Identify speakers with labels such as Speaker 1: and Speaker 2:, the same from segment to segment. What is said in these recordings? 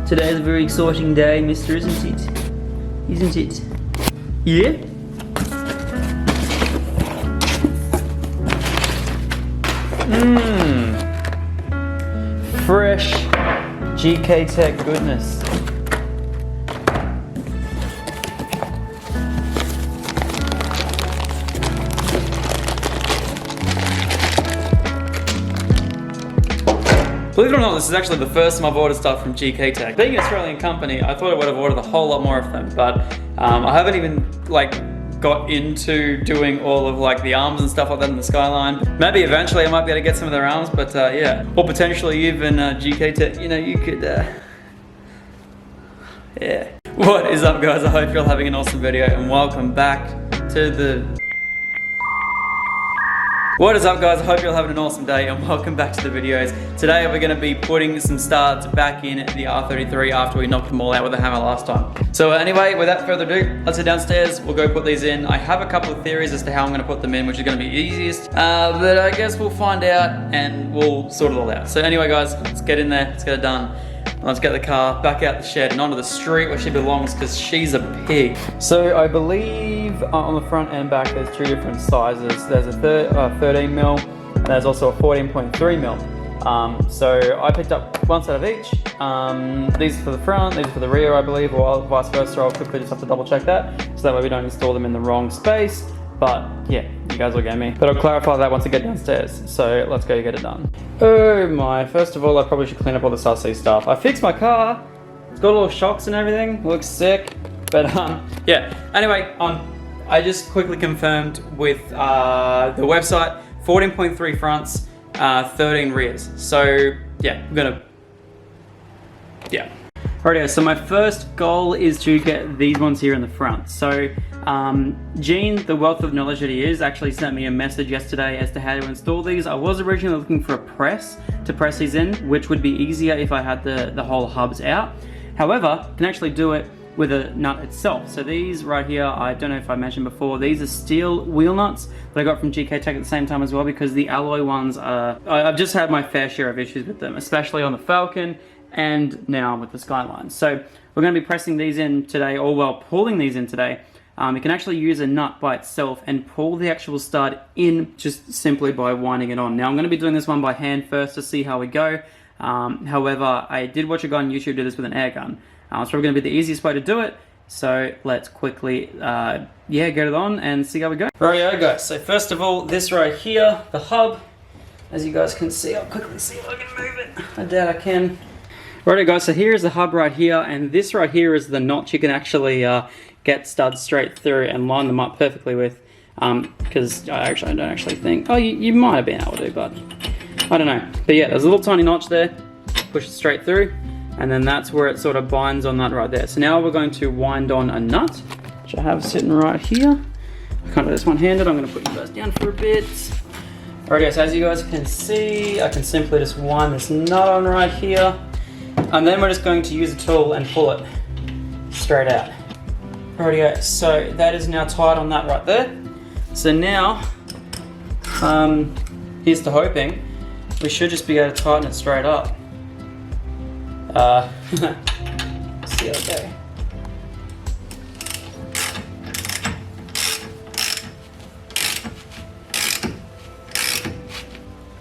Speaker 1: Today is a very exciting day, mister, isn't it? Isn't it? Yeah? Fresh GKTECH Goodness. Believe it or not, this is actually the first time I've ordered stuff from GKTECH. Being an Australian company, I thought I would have ordered a whole lot more of them, but I haven't even got into doing all of the arms and stuff like that in the Skyline. Maybe eventually I might be able to get some of their arms, but yeah. Or potentially even GKTECH, you could, yeah. What is up, guys? I hope you're all having an awesome video and welcome back to the... What is up, guys? I hope you're all having an awesome day and welcome back to the videos. Today we're going to be putting some studs back in the R33 after we knocked them all out with a hammer last time. So anyway, without further ado, let's head downstairs. We'll go put these in. I have a couple of theories as to how I'm going to put them in, which is going to be easiest. But I guess we'll find out and we'll sort it all out. So anyway, guys, let's get in there. Let's get it done. Let's get the car back out the shed and onto the street where she belongs because she's a pig. So I believe on the front and back there's two different sizes. There's a 13mm and there's also a 14.3mm. So I picked up one set of each. These are for the front, these are for the rear, I believe, or vice versa. I'll quickly just have to double check that so that way we don't install them in the wrong space. But yeah, you guys will get me. But I'll clarify that once I get downstairs. So let's go get it done. Oh my, first of all, I probably should clean up all the sussy stuff. I fixed my car. It's got all shocks and everything. Looks sick. But yeah, anyway, I just quickly confirmed with the website, 14.3 fronts, 13 rears. So yeah, I'm gonna, yeah. Alrighty, so my first goal is to get these ones here in the front. So Gene, the wealth of knowledge that he is, actually sent me a message yesterday as to how to install these. I was originally looking for a press to press these in, which would be easier if I had the whole hubs out. However, I can actually do it with a nut itself. So these right here, I don't know if I mentioned before, these are steel wheel nuts that I got from GKTECH at the same time as well, because the alloy ones are, I've just had my fair share of issues with them, especially on the Falcon and now with the Skyline. So we're going to be pressing these in today, or well, pulling these in today. You can actually use a nut by itself and pull the actual stud in just simply by winding it on. Now I'm going to be doing this one by hand first to see how we go. However, I did watch a guy on YouTube do this with an air gun. It's probably going to be the easiest way to do it. So let's quickly, yeah, get it on and see how we go. Rightio, guys. So first of all, this right here, the hub, as you guys can see, I'll quickly see if I can move it. I doubt I can. Righto, guys, so here's the hub right here, and this right here is the notch you can actually get studs straight through and line them up perfectly with, because I don't actually think, oh, you might have been able to, but I don't know. But yeah, there's a little tiny notch there, push it straight through, and then that's where it sort of binds on that right there. So now we're going to wind on a nut, which I have sitting right here. I can't do this one-handed, I'm going to put you guys down for a bit. Alright, so as you guys can see, I can simply just wind this nut on right here. And then we're just going to use a tool and pull it straight out. Alrighty, so that is now tied on that right there. So now, here's to hoping, we should just be able to tighten it straight up. See how it goes.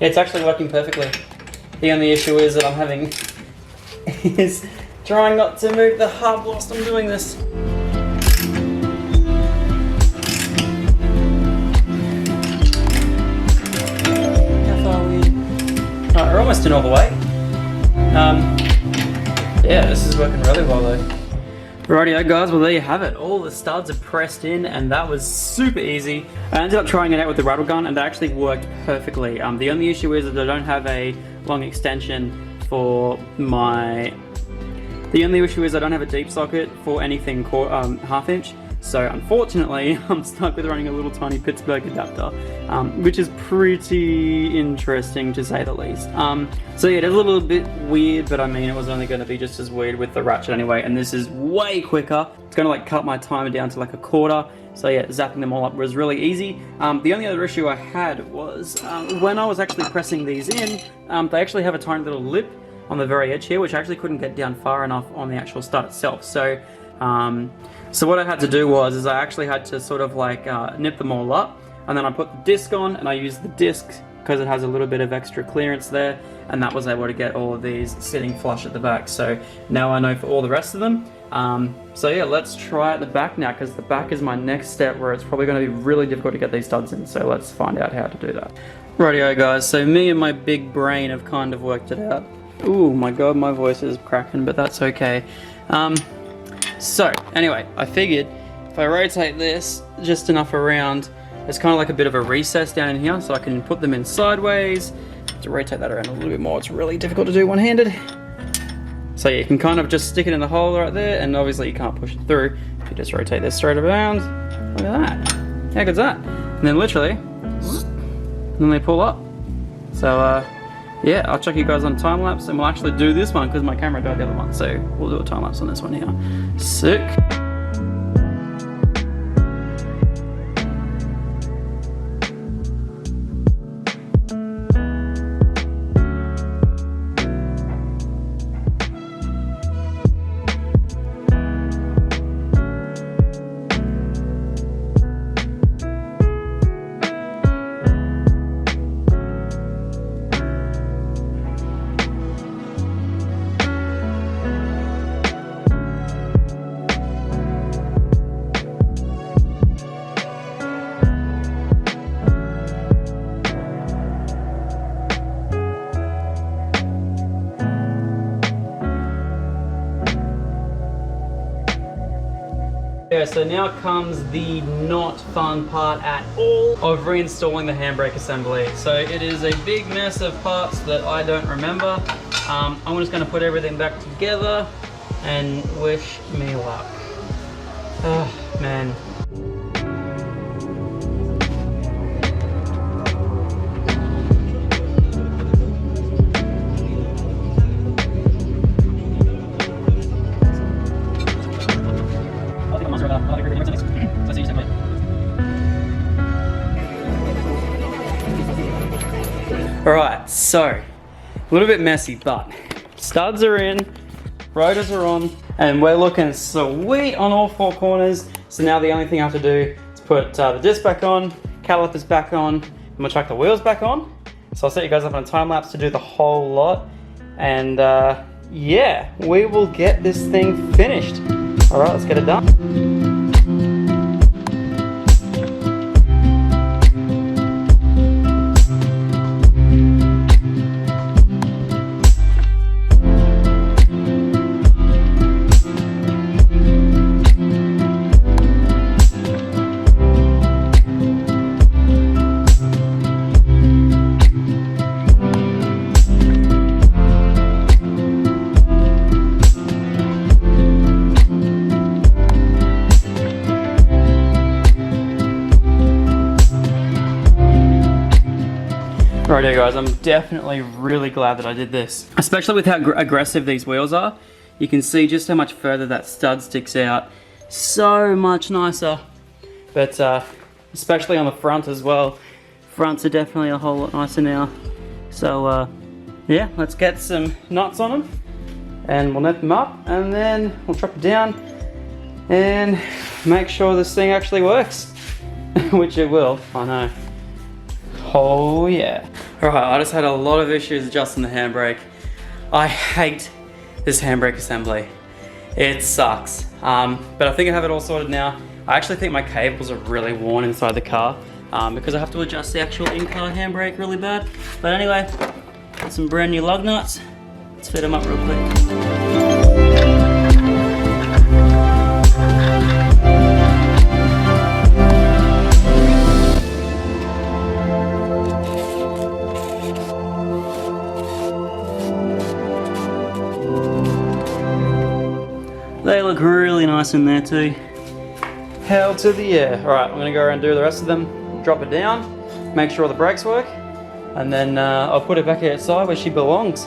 Speaker 1: Yeah, it's actually working perfectly. The only issue is that I'm having is trying not to move the hub whilst I'm doing this. How far are we? Alright, we're almost in all the way. Yeah, this is working really well though. Rightio, guys, well there you have it. All the studs are pressed in and that was super easy. I ended up trying it out with the rattle gun and that actually worked perfectly. The only issue is that I don't have a long extension for my... The only issue is I don't have a deep socket for anything half inch. So unfortunately, I'm stuck with running a little tiny Pittsburgh adapter, which is pretty interesting to say the least. So yeah, it is a little bit weird, but I mean, it was only going to be just as weird with the ratchet anyway, and this is way quicker. It's going to like cut my timer down to like a quarter. So yeah, zapping them all up was really easy. The only other issue I had was when I was actually pressing these in, they actually have a tiny little lip on the very edge here, which I actually couldn't get down far enough on the actual stud itself. So so what I had to do was I actually had to sort of like nip them all up, and then I put the disc on, and I used the disc because it has a little bit of extra clearance there, and that was able to get all of these sitting flush at the back. So now I know for all the rest of them. So yeah, let's try at the back now, because the back is my next step where it's probably going to be really difficult to get these studs in. So let's find out how to do that. Rightio guys, so me and my big brain have kind of worked it out. Ooh my god, my voice is cracking, but that's okay. So anyway, I figured if I rotate this just enough around, it's kind of like a bit of a recess down in here, so I can put them in sideways. To rotate that around a little bit more, it's really difficult to do one-handed. So you can kind of just stick it in the hole right there, and obviously you can't push it through. If you just rotate this straight around, look at that. How good's that? And then literally, and then they pull up. So yeah, I'll check you guys on time lapse, and we'll actually do this one because my camera died the other one, so we'll do a time lapse on this one here. Sick. Yeah, so now comes the not fun part at all of reinstalling the handbrake assembly. So it is a big mess of parts that I don't remember. I'm just going to put everything back together and wish me luck. Oh man. Alright, so a little bit messy, but studs are in, rotors are on, and we're looking sweet on all four corners. So now the only thing I have to do is put the disc back on, calipers back on, and we'll chuck the wheels back on. So I'll set you guys up on a time lapse to do the whole lot, and yeah, we will get this thing finished. Alright, let's get it done. Righto guys, I'm definitely really glad that I did this. Especially with how aggressive these wheels are. You can see just how much further that stud sticks out. So much nicer. But especially on the front as well. Fronts are definitely a whole lot nicer now. So yeah, let's get some nuts on them. And we'll net them up, and then we'll drop it down and make sure this thing actually works. Which it will, I know. Oh yeah. Alright, I just had a lot of issues adjusting the handbrake. I hate this handbrake assembly. It sucks. But I think I have it all sorted now. I actually think my cables are really worn inside the car because I have to adjust the actual in-car handbrake really bad. But anyway, got some brand new lug nuts. Let's fit them up real quick. They look really nice in there too. Hell to the yeah. Alright, I'm gonna go around and do the rest of them. Drop it down, make sure the brakes work, and then I'll put it back outside where she belongs.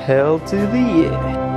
Speaker 1: Hell to the yeah.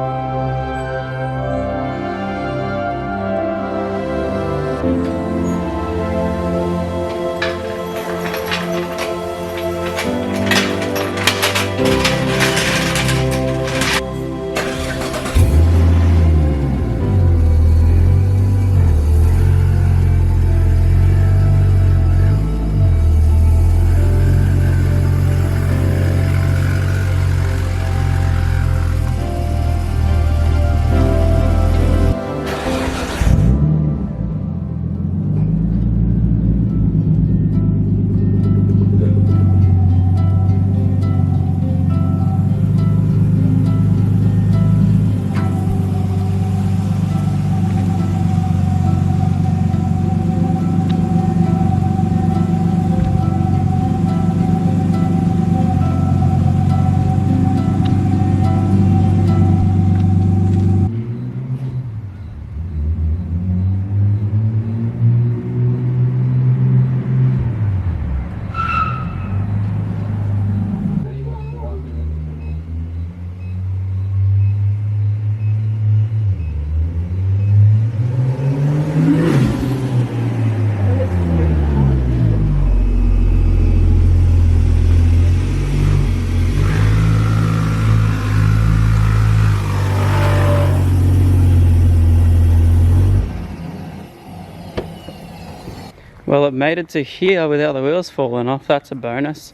Speaker 1: Well, it made it to here without the wheels falling off. That's a bonus.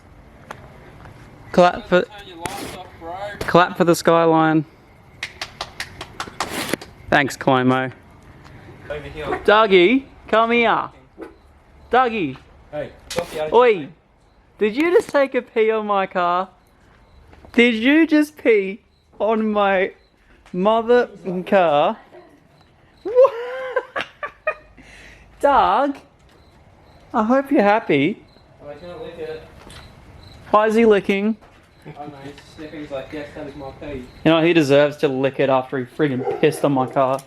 Speaker 1: Clap for the Skyline. Thanks, Clomo.
Speaker 2: Over here.
Speaker 1: Dougie, come here. Dougie.
Speaker 2: Hey,
Speaker 1: Oi. Did you just take a pee on my car? Did you just pee on my mother car? What? Doug, I hope you're happy.
Speaker 2: I can't lick it.
Speaker 1: Why is he licking?
Speaker 2: I don't know, he's sniffing, he's like, yes, that is my pee.
Speaker 1: You know, he deserves to lick it after he friggin' pissed on my car.